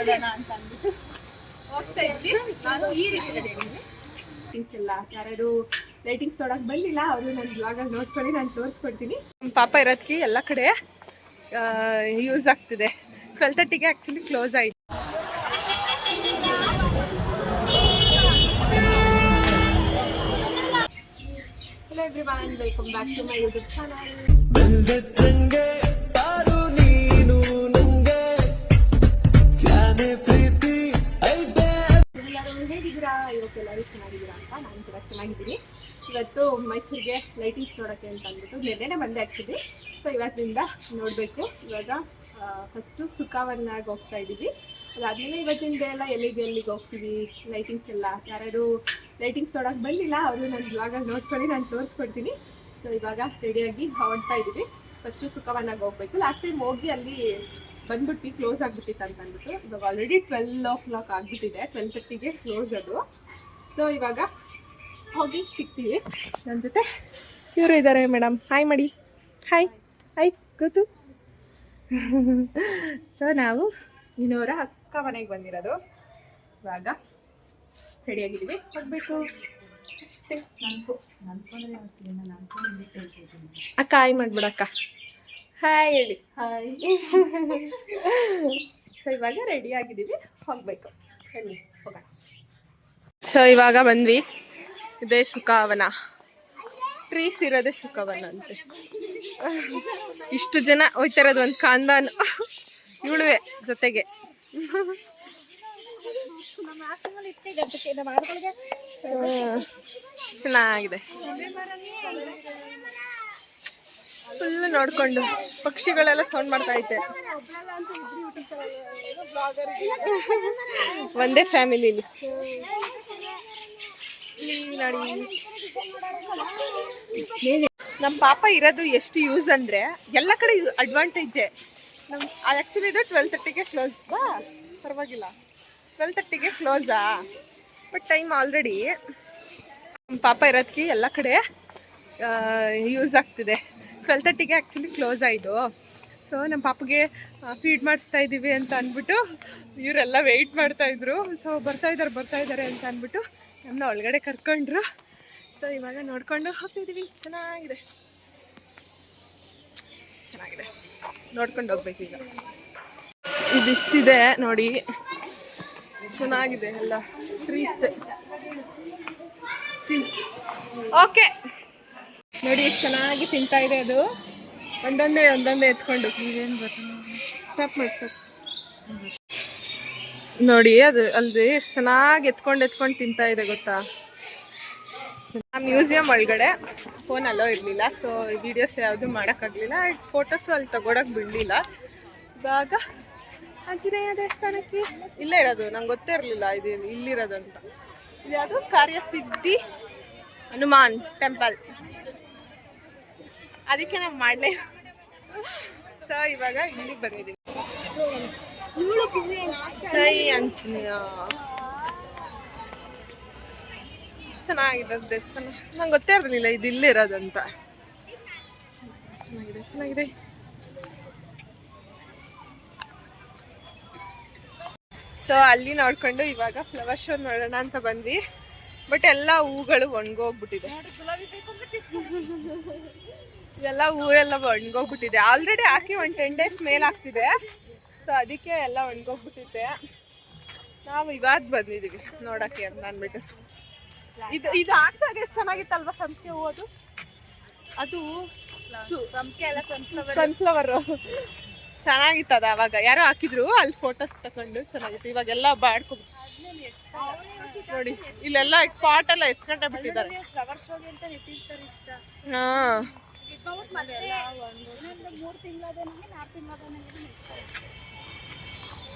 ನೋಡೋಣ ಅಂತ ಅಂದ್ಬಿಟ್ಟು ಹೋಗ್ತಾ ಇದ್ವಿ. ನಾನು ಈ ರೀತಿ ರೆಡಿ ಆಗಿದ್ವಿ. ಲೈಟಿಂಗ್ಸ್ ಎಲ್ಲ ಯಾರು ಲೈಟಿಂಗ್ಸ್ ನೋಡಕ್ ಬಂದಿಲ್ಲ, ಅವರು ನನ್ನ ಬ್ಲಾಗಲ್ಲಿ ನೋಡ್ಕೊಳ್ಳಿ, ನಾನು ತೋರಿಸ್ಕೊಡ್ತೀನಿ. ಪಾಪ ಇರೋದಕ್ಕೆ ಎಲ್ಲ ಕಡೆ ಯೂಸ್ ಆಗ್ತಿದೆ. 12:30ಗೆ ಆ್ಯಕ್ಚುಲಿ ಕ್ಲೋಸ್ ಆಯಿತು. Hello everyone, welcome back to my YouTube channel. ಹೇಗಿದ್ದೀರಾ? ಇವತ್ತೆಲ್ಲರೂ ಚೆನ್ನಾಗಿದ್ದೀರಾ ಅಂತ ನಾನು ಕೂಡ ಚೆನ್ನಾಗಿದ್ದೀನಿ. ಇವತ್ತು ಮೈಸೂರಿಗೆ ಲೈಟಿಂಗ್ಸ್ ನೋಡೋಕ್ಕೆ ಅಂತ ಅಂದ್ಬಿಟ್ಟು ನೆನ್ನೆನೇ ಬಂದೆ ಆ್ಯಕ್ಚುಲಿ. ಸೊ ಇವತ್ತಿನಿಂದ ನೋಡಬೇಕು. ಇವಾಗ ಫಸ್ಟು ಸುಖವನ್ನಾಗಿ ಹೋಗ್ತಾ ಇದ್ದೀವಿ. ಅದಾದಮೇಲೆ ಇವತ್ತಿನ ಡೇ ಎಲ್ಲ ಎಲ್ಲಿಗೆ ಹೋಗ್ತೀವಿ, ಲೈಟಿಂಗ್ಸ್ ಎಲ್ಲ ಯಾರು ಲೈಟಿಂಗ್ಸ್ ನೋಡೋಕೆ ಬಂದಿಲ್ಲ, ಅವರು ನನ್ನ ಬ್ಲಾಗಲ್ಲಿ ನೋಡ್ಕೊಳ್ಳಿ, ನಾನು ತೋರಿಸ್ಕೊಡ್ತೀನಿ. ಸೊ ಇವಾಗ ರೆಡಿಯಾಗಿ ಹೊರಡ್ತಾ ಇದ್ದೀವಿ. ಫಸ್ಟು ಸುಖವನ್ನಾಗಿ ಹೋಗಬೇಕು. ಲಾಸ್ಟ್ ಟೈಮ್ ಹೋಗಿ ಅಲ್ಲಿ ಬಂದ್ಬಿಟ್ಟು ಕ್ಲೋಸ್ ಆಗಿಬಿಟ್ಟಿತ್ತು ಅಂತ ಅಂದ್ಬಿಟ್ಟು. ಇವಾಗ ಆಲ್ರೆಡಿ 12 o'clock ಆಗಿಬಿಟ್ಟಿದೆ, 12:30ಗೆ ಕ್ಲೋಸ್ ಅದು. ಸೊ ಇವಾಗ ಹೋಗಿ ಸಿಗ್ತೀವಿ. ನನ್ನ ಜೊತೆ ಇವರು ಇದ್ದಾರೆ. ಮೇಡಮ್ ಹಾಯ್ ಮಾಡಿ. ಹಾಯ್ ಹಾಯ್ ಗೊತ್ತು. ಸೊ ನಾವು ಇನ್ನೋರ ಅಕ್ಕ ಮನೆಗೆ ಬಂದಿರೋದು. ಇವಾಗ ರೆಡಿಯಾಗಿದ್ದೀವಿ, ಹೋಗಬೇಕು ಅಷ್ಟೇ. ಅಕ್ಕ ಹಾಯ್ ಮಾಡಿಬಿಡಕ್ಕ. ಹಾಯ್ ಹೇಳಿ. ಹಾಯ್. ಸೊ ಇವಾಗ ರೆಡಿ ಆಗಿದ್ದೀವಿ, ಹೋಗಬೇಕು. ಎಲ್ಲಿ ಹೋಗೋಣ. ಸೊ ಇವಾಗ ಬಂದ್ವಿ. ಇದೇ ಸುಖವನ. ಟ್ರೀಸ್ ಇರೋದೇ ಸುಖವನ ಅಂತೆ. ಇಷ್ಟು ಜನ ಹೋಯ್ತಾ ಇರೋದು, ಒಂದು ಕಾಂದಾನು ಇವಳುವೆ ಜೊತೆಗೆ. ಚೆನ್ನಾಗಿದೆ. ಫುಲ್ ನೋಡ್ಕೊಂಡು ಪಕ್ಷಿಗಳೆಲ್ಲ ಸೌಂಡ್ ಮಾಡ್ತಾ ಐತೆ. ಒಂದೇ ಫ್ಯಾಮಿಲಿಲಿ ನೋಡಿ. ನಮ್ಮ ಪಾಪ ಇರೋದು ಎಷ್ಟು ಯೂಸ್ ಅಂದರೆ ಎಲ್ಲ ಕಡೆ ಅಡ್ವಾಂಟೇಜೇ. ನಮ್ಮ ಆ್ಯಕ್ಚುಲಿ ಇದು 12:30ಗೆ ಕ್ಲೋಸ್. ಪರವಾಗಿಲ್ಲ, 12:30ಗೆ ಕ್ಲೋಸಾ, ಬಟ್ ಟೈಮ್ ಆಲ್ರೆಡಿ. ನಮ್ಮ ಪಾಪ ಇರೋದಕ್ಕೆ ಎಲ್ಲ ಕಡೆ ಯೂಸ್ ಆಗ್ತಿದೆ. 12:30ಗೆ ಆ್ಯಕ್ಚುಲಿ ಕ್ಲೋಸ್ ಆಯಿತು. ಸೊ ನಮ್ಮ ಪಾಪಗೆ ಫೀಡ್ ಮಾಡಿಸ್ತಾ ಇದ್ದೀವಿ ಅಂತ ಅಂದ್ಬಿಟ್ಟು ಇವರೆಲ್ಲ ವೆಯ್ಟ್ ಮಾಡ್ತಾಯಿದ್ರು. ಸೊ ಬರ್ತಾ ಇದ್ದಾರೆ ಅಂತ ಅಂದ್ಬಿಟ್ಟು ನಮ್ಮನ್ನ ಒಳಗಡೆ ಕರ್ಕೊಂಡ್ರು. ಸೊ ಇವಾಗ ನೋಡ್ಕೊಂಡು ಹೋಗ್ತಿದ್ದೀವಿ. ಚೆನ್ನಾಗಿದೆ ನೋಡ್ಕೊಂಡು ಹೋಗ್ಬೇಕು. ಈಗ ಇದಿಷ್ಟಿದೆ ನೋಡಿ, ಚೆನ್ನಾಗಿದೆ ಎಲ್ಲ. ಟ್ರೀಸ್ ಓಕೆ ನೋಡಿ, ಎಷ್ಟು ಚೆನ್ನಾಗಿ ತಿಂತಾ ಇದೆ ಅದು. ಒಂದೊಂದೇ ಎತ್ಕೊಂಡು ಟಪ್ ಮಾಡ್ತಾರೆ ನೋಡಿ. ಅದು ಅಲ್ರಿ ಎಷ್ಟು ಚೆನ್ನಾಗಿ ಎತ್ಕೊಂಡು ತಿಂತಾ ಇದೆ ಗೊತ್ತಾ. ಆ ಮ್ಯೂಸಿಯಂ ಒಳಗಡೆ ಫೋನ್ ಅಲ್ಲೋ ಇರಲಿಲ್ಲ. ಸೊ ವಿಡಿಯೋಸ್ ಯಾವುದು ಮಾಡೋಕ್ಕಾಗಲಿಲ್ಲ, ಫೋಟೋಸು ಅಲ್ಲಿ ತಗೊಳಕ್ಕೆ ಬಿಡಲಿಲ್ಲ. ಇವಾಗ ಆಂಜನೇಯ ದೇವಸ್ಥಾನಕ್ಕೆ ಇಲ್ಲೇ ಇರೋದು, ನಂಗೆ ಗೊತ್ತೇ ಇರಲಿಲ್ಲ ಇದು ಇಲ್ಲಿರೋದಂತ. ಇದು ಯಾವುದು ಕಾರ್ಯಸಿದ್ಧಿ ಹನುಮಾನ್ ಟೆಂಪಲ್, ಅದಕ್ಕೆ ನಾವು ಮಾಡಲೇ. ಸೊ ಇವಾಗ ಇಲ್ಲಿಗೆ ಬಂದಿದ್ದೀವಿ. ಜೈ ಆಂಜನೇಯ. ಚೆನ್ನಾಗಿದೆ ದೇವಸ್ಥಾನ, ನಂಗೆ ಗೊತ್ತೇ ಇರಲಿಲ್ಲ ಇದು ಇಲ್ಲೇ ಇರೋದಂತ. ಚೆನ್ನಾಗಿದೆ. ಸೊ ಅಲ್ಲಿ ನೋಡ್ಕೊಂಡು ಇವಾಗ ಫ್ಲವರ್ ಶೋ ನೋಡೋಣ ಅಂತ ಬಂದ್ವಿ. ಬಟ್ ಎಲ್ಲ ಹೂಗಳು ಒಣಗೋಗ್ಬಿಟ್ಟಿದೆ. ಎಲ್ಲ ಹೂವೆಲ್ಲ ಒಣಗೋಗ್ಬಿಟ್ಟಿದೆ. ಆಲ್ರೆಡಿ ಹಾಕಿ ಒಂದು 10 days ಮೇಲೆ ಆಗ್ತಿದೆ. ಸೊ ಅದಕ್ಕೆ ಎಲ್ಲ ಒಣಗೋಗ್ಬಿಟ್ಟಿದೆ. ನಾವು ಇವಾಗ ಬಂದಿದ್ದೀವಿ ನೋಡೋಕ್ಕೆ ಅಂತ ಅಂದ್ಬಿಟ್ಟು. ಇದು ಹಾಕಿದಾಗ ಎಷ್ಟು ಚೆನ್ನಾಗಿತ್ತಲ್ವ ಸಂಪಿಗೆ ಹೂವು. ಅದು ಸಂಪಿಗೆ ಎಲ್ಲ ಸನ್ಫ್ಲವರು ಚೆನ್ನಾಗಿತ್ತದ. ಅವಾಗ ಯಾರೋ ಹಾಕಿದ್ರು, ಅಲ್ಲಿ ಫೋಟೋಸ್ ತಗೊಂಡು ಚೆನ್ನಾಗಿತ್ತು. ಇವಾಗೆಲ್ಲ ಬಾಡ್ಕೊ ನೋಡಿ, ಇಲ್ಲೆಲ್ಲ ಪಾಟ್ ಎಲ್ಲ ಎತ್ಕೊಂಡೆ ಬಿಟ್ಟಿದ್ದಾರೆ. ಹಾಂ,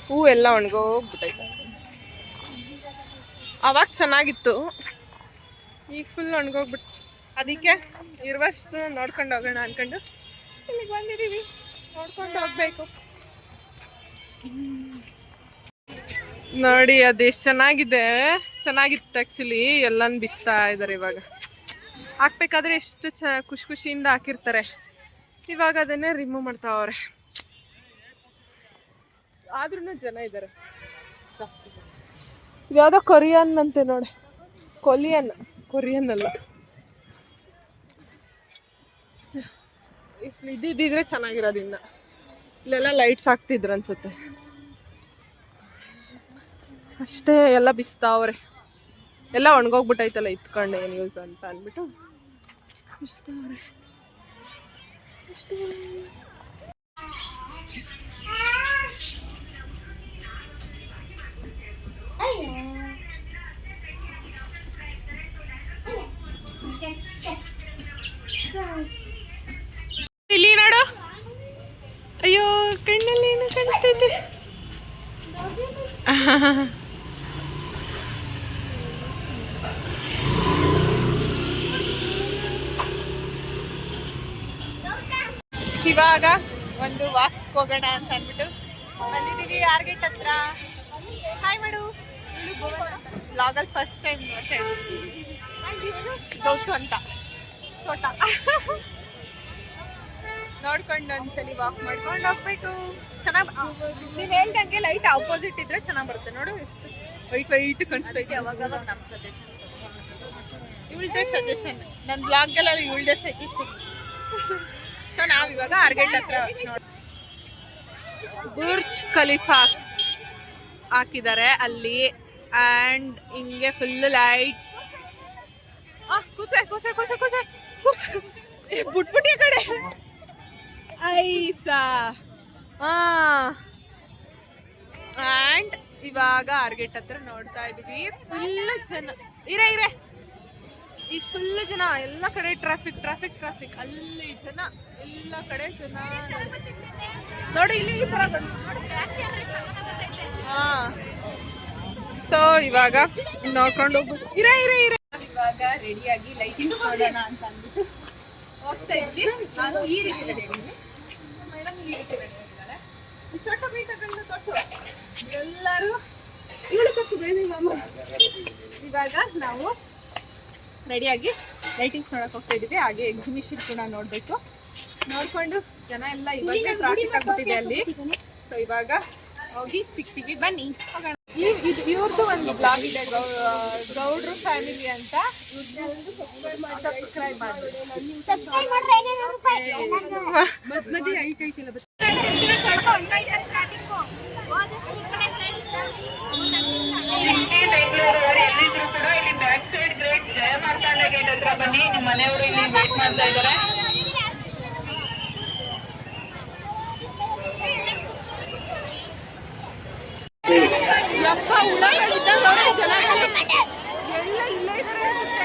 ಹೂ ಎಲ್ಲ ಒಣಗೋಗ್ಬಿಟ್ಟೈತೆ. ಅವಾಗ ಚೆನ್ನಾಗಿತ್ತು, ಈಗ ಫುಲ್ ಒಣಗೋಗ್ಬಿಟ್ಟು. ಅದಕ್ಕೆ ಇರುವಷ್ಟು ನೋಡ್ಕೊಂಡು ಹೋಗೋಣ ಅನ್ಕೊಂಡು ಇಲ್ಲಿಗೆ ಬಂದಿದ್ದೀವಿ. ನೋಡ್ಕೊಂಡು ಹೋಗ್ಬೇಕು ನೋಡಿ. ಅದೆಷ್ಟು ಚೆನ್ನಾಗಿತ್ತು ಆ್ಯಕ್ಚುಲಿ. ಎಲ್ಲನೂ ಬಿಚ್ತಾ ಇದ್ದಾರೆ. ಇವಾಗ ಹಾಕ್ಬೇಕಾದ್ರೆ ಎಷ್ಟು ಖುಷಿಯಿಂದ ಹಾಕಿರ್ತಾರೆ. ಇವಾಗ ಅದನ್ನೇ ರಿಮೂವ್ ಮಾಡ್ತಾವ್ರೆ. ಆದ್ರೂ ಜನ ಇದ್ದಾರೆ. ಜಾಸ್ತಿ ಜನ. ಇದ್ಯಾವುದೋ ಕೊರಿಯನ್ ಅಂತೆ ನೋಡಿ, ಕೊರಿಯನ್ ಅಲ್ಲ. ಇದ್ದಿದ್ರೆ ಚೆನ್ನಾಗಿರೋದು. ಇನ್ನ ಇಲ್ಲೆಲ್ಲ ಲೈಟ್ಸ್ ಹಾಕ್ತಿದ್ರು ಅನ್ಸುತ್ತೆ ಅಷ್ಟೇ. ಎಲ್ಲ ಬಿಸ್ತಾವ್ರೆ, ಎಲ್ಲ ಒಣಗೋಗ್ಬಿಟ್ಟೈತಲ್ಲ ಇತ್ಕೊಂಡು ಏನು ಯೂಸ್ ಅಂತ ಅಂದ್ಬಿಟ್ಟು ಬಿಸ್ತಾವ್ರೆ ಅಷ್ಟೇ. ಇಲ್ಲಿ ನೋಡು, ಅಯ್ಯೋ ಕಣ್ಣಲ್ಲಿ ಏನು ಕಾಣಿಸ್ತೈತೆ. ಇವಾಗ ಒಂದು ವಾಕ್ ಹೋಗೋಣ ಅಂತ ಅಂದ್ಬಿಟ್ಟು ಬಂದಿದ್ದೀವಿ ಆರ್ಗೆಟ್ ಹತ್ರ. ಹಾಯ್ ಮಾಡು. ಬ್ಲಾಗಲ್ಲಿ ಫಸ್ಟ್ ಟೈಮ್ ಗೌತು ಅಂತ ಫೋಟ ನೋಡ್ಕೊಂಡು ಒಂದ್ಸಲಿ ವಾಕ್ ಮಾಡ್ಕೊಂಡು ಹೋಗ್ಬೇಕು. ಚೆನ್ನಾಗಿ ನೀನು ಹೇಳ್ದಂಗೆ ಲೈಟ್ ಆಪೋಸಿಟ್ ಇದ್ರೆ ಚೆನ್ನಾಗಿ ಬರುತ್ತೆ ನೋಡು. ಎಷ್ಟು ವೈಟ್ ಕಾಣಿಸ್ತೈತೆ. ಅವಾಗ ನಮ್ಮ ಸಜೆಷನ್, ಇವಳ್ದೇ ಸಜೆಷನ್, ನನ್ನ ಬ್ಲಾಗ್ಗೆಲ್ಲ ಇವಳ್ದೇ ಸಜೆಷನ್. ಸೊ ನಾವಿವಾಗ ಆರ್ಗೆಟ್ ಹತ್ರ ನೋಡಿ ಬುರ್ಜ್ ಖಲೀಫಾ ಹಾಕಿದ್ದಾರೆ ಅಲ್ಲಿ. ಆ್ಯಂಡ್ ಹಿಂಗೆ ಫುಲ್ ಲೈಟ್. ಕೂಸೆ ಕೂಸೆ ಕೂಸೆ ಕೂಸೆ ಕೂಸೆ ಬಿಟ್ಬಿಟ್ಟಿ ಕಡೆ ಐಸಾ. ಆ್ಯಂಡ್ ಇವಾಗ ಆರ್ಗೆಟ್ ಹತ್ರ ನೋಡ್ತಾ ಇದೀವಿ. ಫುಲ್ ಜನ ಇರೇ ಇಷ್ಟು ಫುಲ್ ಜನ. ಎಲ್ಲ ಕಡೆ ಟ್ರಾಫಿಕ್ ಟ್ರಾಫಿಕ್ ಟ್ರಾಫಿಕ್. ಅಲ್ಲಿ ಜನ, ಎಲ್ಲ ಕಡೆ ಜನ ನೋಡಿ. ಇಲ್ಲಿ ಈ ತರ ಬಂದು ಸೊ ಇವಾಗ ನೋಡ್ಕೊಂಡು ಹೋಗ್ಬೇಕು. ಇರೇ ಇವಾಗ ರೆಡಿಯಾಗಿ ಲೈಟಿಂಗ್ ನೋಡೋಣ ಅಂತ ಅಂದ್ಬಿಟ್ಟು ಹೋಗ್ತಾ ಇದ್ವಿ. ನಾನು ಈ ರೀತಿ ರೆಡಿ ಆಗಿದ್ವಿ, ಮೇಡಮ್ ಈ ರೀತಿ ರೆಡಿ ಆಗಿದ್ದಾರೆ. ಚೋಟ ಬೀಟಗಳನ್ನ ತೋರಿಸು ಎಲ್ಲರೂ. ಇವಳು ತೋರಿಸು ಬೇಬಿ ಮಾಮ. ಇವಾಗ ನಾವು ರೆಡಿಯಾಗಿ ಲೈಟಿಂಗ್ಸ್ ನೋಡಕ್ ಹೋಗ್ತಾ ಇದೀವಿ. ಹಾಗೆ ಎಕ್ಸಿಬಿಷನ್ ಕೂಡ ನೋಡ್ಬೇಕು. ನೋಡ್ಕೊಂಡು ಜನ ಎಲ್ಲ ಇವಾಗ ಟ್ರಾಫಿಕ್ ಆಗ್ಬಿಟ್ಟಿದೆ ಅಲ್ಲಿ. ಸೊ ಇವಾಗ ಹೋಗಿ ಸಿಗ್ತೀವಿ, ಬನ್ನಿ ಹೋಗೋಣ. ಇವ್ರದ್ದು ಒಂದು ಬ್ಲಾಗ್ ಇದೆ, ಗೌಡ್ರು ಫ್ಯಾಮಿಲಿ ಅಂತ. ಸಬ್ಸ್ಕ್ರೈಬ್ ಮಾಡಿ. ಎಲ್ಲಿದ್ರು ಕೂಡ ಇಲ್ಲಿ ಬ್ಯಾಕ್ ಸೈಡ್ ಗ್ರೇಟ್ ಜಯ ಮಾರ್ತಾಂಡ ಗೇಟ್ ಹತ್ರ ಬನ್ನಿ. ನಿಮ್ಮ ಮನೆಯವರು ಇಲ್ಲಿ ವೇಟ್ ಮಾಡ್ತಾ ಇದ್ದಾರೆ. ಯಪ್ಪ ಉಳ್ಳಾಗಡ್ಡಿ ಜನಗಳು ಎಲ್ಲ ಇಲ್ಲೇ ಇದ್ದಾರೆ ಅನ್ಸುತ್ತೆ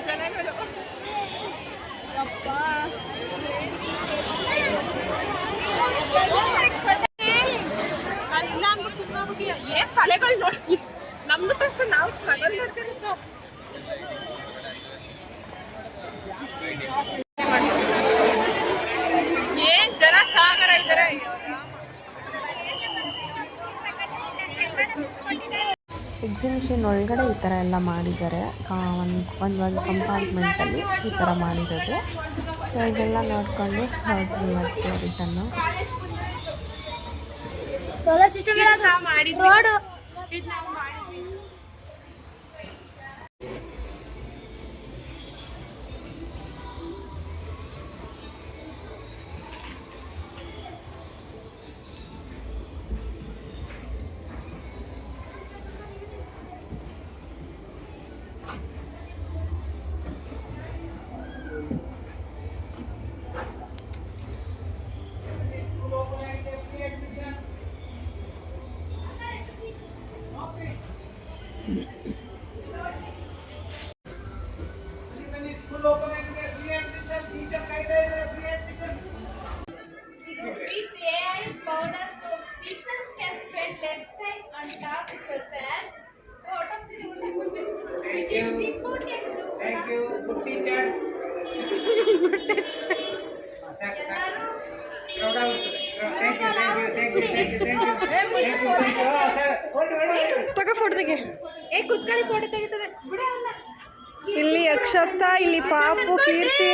ಜನಗಳು. ಯಪ್ಪ ಇಲ್ಲ ಅಂದ್ಬಿಟ್ಟು ಸುಮ್ಮನೆ ಏನ್ ತಲೆಗಳು ನೋಡಿ. ನಮ್ದು ತಕ್ಷಣ ನಾವು ಸ್ಟ್ರಗಲ್ ಮಾಡ್ತಿರೋದು. ಏನ್ ಜನ ಸಾಗರ ಇದ್ದಾರೆ. ಎಕ್ಸಿಬಿಷನ್ ಒಳಗಡೆ ಈ ಥರ ಎಲ್ಲ ಮಾಡಿದ್ದಾರೆ. ಒಂದು ಕಂಪಾರ್ಟ್ಮೆಂಟಲ್ಲಿ ಈ ಥರ ಮಾಡಿರೋದು. ಸೊ ಇದೆಲ್ಲ ನೋಡಿಕೊಂಡು ಹೊರಟ್ವಿ ಮತ್ತೆ ರಿಟರ್ನು. ತಗ ಫೋಟೋ ತೆಗೆ. ಕುತ್ಕೊಳ್ಳಿ, ಫೋಟೋ ತೆಗಿತದೆ. ಇಲ್ಲಿ ಅಕ್ಷತ, ಇಲ್ಲಿ ಪಾಪು, ಕೀರ್ತಿ.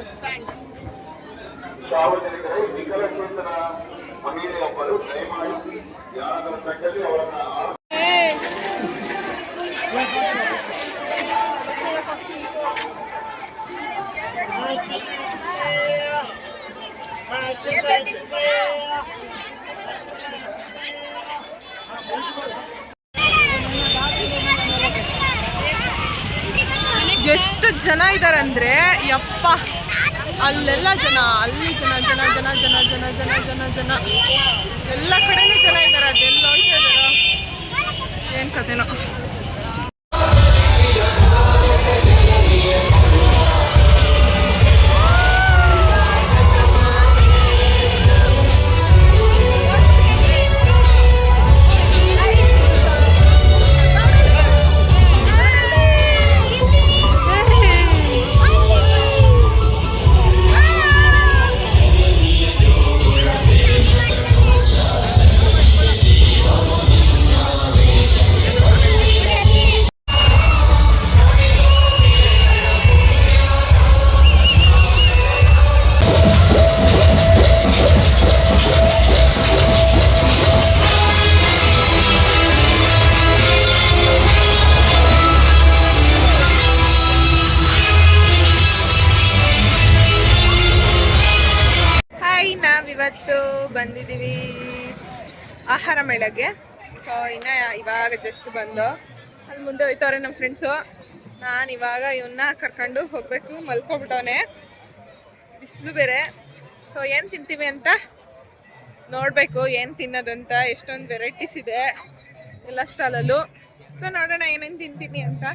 Bus stand. ಸಾರ್ವಜನಿಕರೇ, ವಿಕಲಚೇತನ ಮಹಿಳೆಯೊಬ್ಬರು ದಯಮಾಡಿ ಯಾರಾದರೂ ಕಂಡಲ್ಲಿ ಅವರನ್ನ ಎಷ್ಟು ಜನ ಇದ್ದಾರೆ ಅಂದರೆ ಯಪ್ಪ, ಅಲ್ಲೆಲ್ಲ ಜನ, ಅಲ್ಲಿ ಜನ ಜನ ಜನ ಜನ ಜನ ಜನ ಜನ ಜನ ಎಲ್ಲ ಕಡೆನೂ ಜನ ಇದ್ದಾರೆ. ಅದೆಲ್ಲ ಹೋಯ್ತಾ ಇದ್ದಾರ ಏನು ಕಥೆನೋ. ನಾವಿವತ್ತು ಬಂದಿದ್ದೀವಿ ಆಹಾರ ಮೇಳಕ್ಕೆ. ಸೊ ಇನ್ನು ಇವಾಗ ಜಸ್ಟ್ ಬಂದು ಅಲ್ಲಿ ಮುಂದೆ ಹೋಯ್ತವ್ರೆ ನಮ್ಮ ಫ್ರೆಂಡ್ಸು. ನಾನು ಇವಾಗ ಇವನ್ನ ಕರ್ಕೊಂಡು ಹೋಗಬೇಕು. ಮಲ್ಕೊಬಿಟ್ಟವನೆ, ಬಿಸಿಲು ಬೇರೆ. ಸೊ ಏನು ತಿಂತೀವಿ ಅಂತ ನೋಡಬೇಕು, ಏನು ತಿನ್ನೋದು ಅಂತ. ಎಷ್ಟೊಂದು ವೆರೈಟೀಸ್ ಇದೆ ಎಲ್ಲ ಸ್ಟಾಲಲ್ಲೂ. ಸೊ ನೋಡೋಣ ಏನೇನು ತಿಂತೀನಿ ಅಂತ,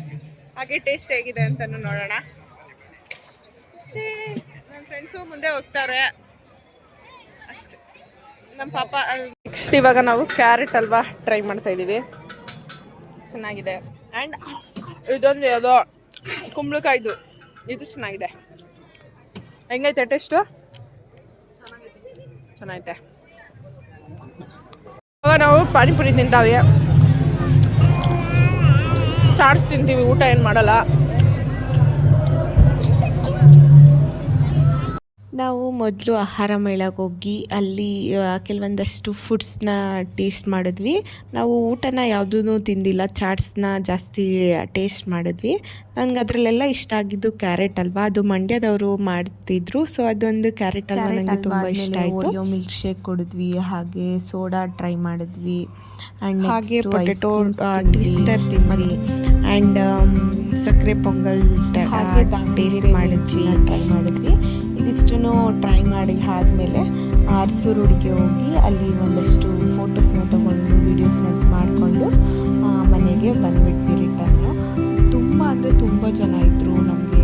ಹಾಗೆ ಟೇಸ್ಟ್ ಹೇಗಿದೆ ಅಂತಲೂ ನೋಡೋಣ ಅಷ್ಟೇ. ನನ್ನ ಫ್ರೆಂಡ್ಸು ಮುಂದೆ ಹೋಗ್ತಾರೆ ಅಷ್ಟೇ. ನಮ್ಮ ಪಾಪ ನೆಕ್ಸ್ಟ್ ಇವಾಗ ನಾವು ಕ್ಯಾರೆಟ್ ಹಲ್ವಾ ಟ್ರೈ ಮಾಡ್ತಾ ಇದ್ದೀವಿ. ಚೆನ್ನಾಗಿದೆ. ಆ್ಯಂಡ್ ಇದೊಂದು ಯಾವುದೋ ಕುಂಬಳಕಾಯ್ದು, ಇದು ಚೆನ್ನಾಗಿದೆ. ಹೆಂಗೈತೆ ಟೇಸ್ಟು? ಚೆನ್ನಾಗೈತೆ. ಇವಾಗ ನಾವು ಪಾನಿಪುರಿ ತಿಂತಾವೆ, ಚಾಟ್ಸ್ ತಿಂತೀವಿ, ಊಟ ಏನು ಮಾಡಲ್ಲ. ನಾವು ಮೊದಲು ಆಹಾರ ಮೇಳಕ್ಕೆ ಹೋಗಿ ಅಲ್ಲಿ ಕೆಲವೊಂದಷ್ಟು ಫುಡ್ಸ್ನ ಟೇಸ್ಟ್ ಮಾಡಿದ್ವಿ. ನಾವು ಊಟನ ಯಾವುದೂ ತಿಂದಿಲ್ಲ, ಚಾಟ್ಸ್ನ ಜಾಸ್ತಿ ಟೇಸ್ಟ್ ಮಾಡಿದ್ವಿ. ನಂಗೆ ಅದರಲ್ಲೆಲ್ಲ ಇಷ್ಟ ಆಗಿದ್ದು ಕ್ಯಾರೆಟ್ ಹಲ್ವಾ. ಅದು ಮಂಡ್ಯದವರು ಮಾಡ್ತಿದ್ರು. ಸೊ ಅದೊಂದು ಕ್ಯಾರೆಟ್ ಹಲ್ವಾ ನನಗೆ ತುಂಬ ಇಷ್ಟ ಆಯಿತು. ಓರಿಯೋ ಮಿಲ್ಕ್ ಶೇಕ್ ಕುಡಿದ್ವಿ, ಹಾಗೆ ಸೋಡಾ ಟ್ರೈ ಮಾಡಿದ್ವಿ, ಆ್ಯಂಡ್ ಹಾಗೆ ಪೊಟೆಟೋ ಟ್ವಿಸ್ಟರ್ ತಿಂದ್ವಿ, ಆ್ಯಂಡ್ ಸಕ್ಕರೆ ಪೊಂಗಲ್ ಟೇಸ್ಟ್ ಮಾಡಿದ್ವಿ, ಟ್ರೈ ಮಾಡಿದ್ವಿ. ಇದಿಷ್ಟು ಟ್ರೈ ಮಾಡಿ ಆದಮೇಲೆ ಅರಸೂರುಡಿಗೆ ಹೋಗಿ ಅಲ್ಲಿ ಒಂದಷ್ಟು ಫೋಟೋಸ್ನ ತೊಗೊಂಡು ವೀಡಿಯೋಸ್ನ ಮಾಡಿಕೊಂಡು ಮನೆಗೆ ಬಂದುಬಿಟ್ವಿ ರಿಟರ್ನು. ತುಂಬ ಅಂದರೆ ತುಂಬ ಜನ ಇದ್ದರು. ನಮಗೆ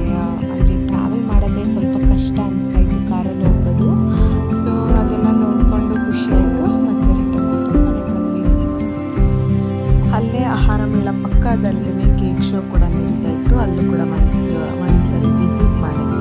ಅಲ್ಲಿ ಟ್ರಾವೆಲ್ ಮಾಡೋದೇ ಸ್ವಲ್ಪ ಕಷ್ಟ ಅನಿಸ್ತಾಯಿತ್ತು ಕಾರಲ್ಲಿ ಹೋಗೋದು. ಸೊ ಅದೆಲ್ಲ ನೋಡಿಕೊಂಡು ಖುಷಿಯಾಯಿತು. ಮತ್ತು ರಿಟರ್ನ್ ವಾಪಸ್ ಮನೆಗೆ ಬಂದ್ವಿ. ಅಲ್ಲೇ ಆಹಾರ ಮೇಳ ಪಕ್ಕದಲ್ಲೇ ಕೇಕ್ ಶೋ ಕೂಡ ನಡೀತಾ ಇತ್ತು. ಅಲ್ಲೂ ಕೂಡ ಒಂದ್ಸರಿ ವಿಸಿಟ್ ಮಾಡಿದ್ವಿ.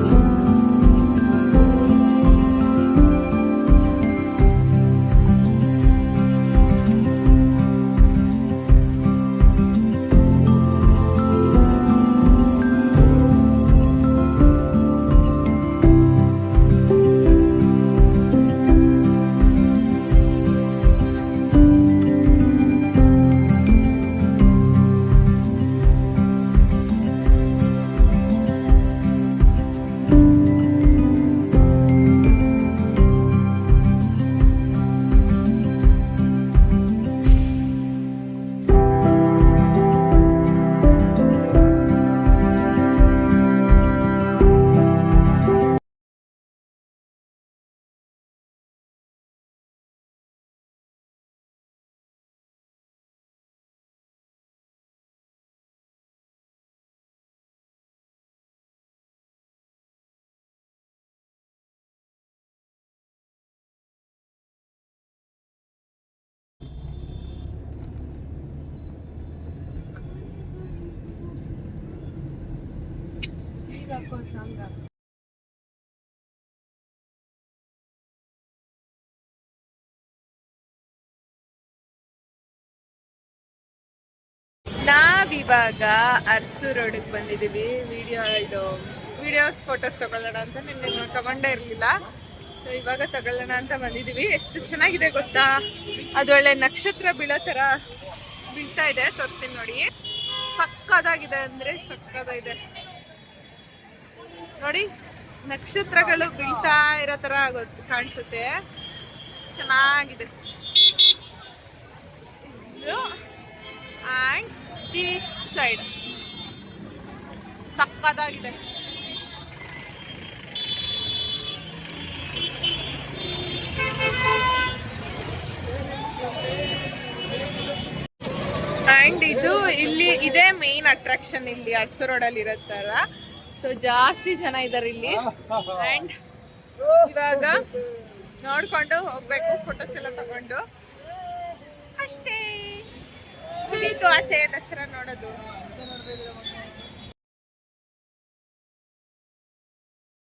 ನಾವಿವಾಗ ಅರಸು ರೋಡಿಗೆ ಬಂದಿದ್ದೀವಿ. ಇದು ವಿಡಿಯೋಸ್ ಫೋಟೋಸ್ ತಗೊಳ್ಳೋಣ ಅಂತ. ನಿನ್ನೆ ತಗೊಂಡೇ ಇರಲಿಲ್ಲ. ಸೊ ಇವಾಗ ತಗೊಳ್ಳೋಣ ಅಂತ ಬಂದಿದ್ದೀವಿ. ಎಷ್ಟು ಚೆನ್ನಾಗಿದೆ ಗೊತ್ತಾ, ಅದೊಳ್ಳೆ ನಕ್ಷತ್ರ ಬೀಳೋ ಥರ ಬೀಳ್ತಾ ಇದೆ. ತೋರಿಸ್ತೀನಿ ನೋಡಿ, ಸಕ್ಕದಾಗಿದೆ ಅಂದರೆ ಸಕ್ಕದಾಗಿದೆ ನೋಡಿ. ನಕ್ಷತ್ರಗಳು ಬೀಳ್ತಾ ಇರೋ ಥರ ಕಾಣಿಸುತ್ತೆ, ಚೆನ್ನಾಗಿದೆ ಇದು. ಆ್ಯಂಡ್ ದಿಸ್ ಸೈಡ್ ಸಕ್ಕದಾಗಿದೆ. ಆ್ಯಂಡ್ ಇದು ಇಲ್ಲಿ ಇದೇ ಮೇನ್ ಅಟ್ರಾಕ್ಷನ್ ಇಲ್ಲಿ ಅರಸು ರೋಡಲ್ಲಿ ಇರೋ ಥರ. ಸೊ ಜಾಸ್ತಿ ಜನ ಇದ್ದಾರೆ ಇಲ್ಲಿ. ಆ್ಯಂಡ್ ಇವಾಗ ನೋಡ್ಕೊಂಡು ಹೋಗ್ಬೇಕು, ಫೋಟೋಸ್ ಎಲ್ಲ ತಗೊಂಡು ಅಷ್ಟೇ. ಮುಗೀತು ಆಸೆ ದಸರಾ ನೋಡೋದು.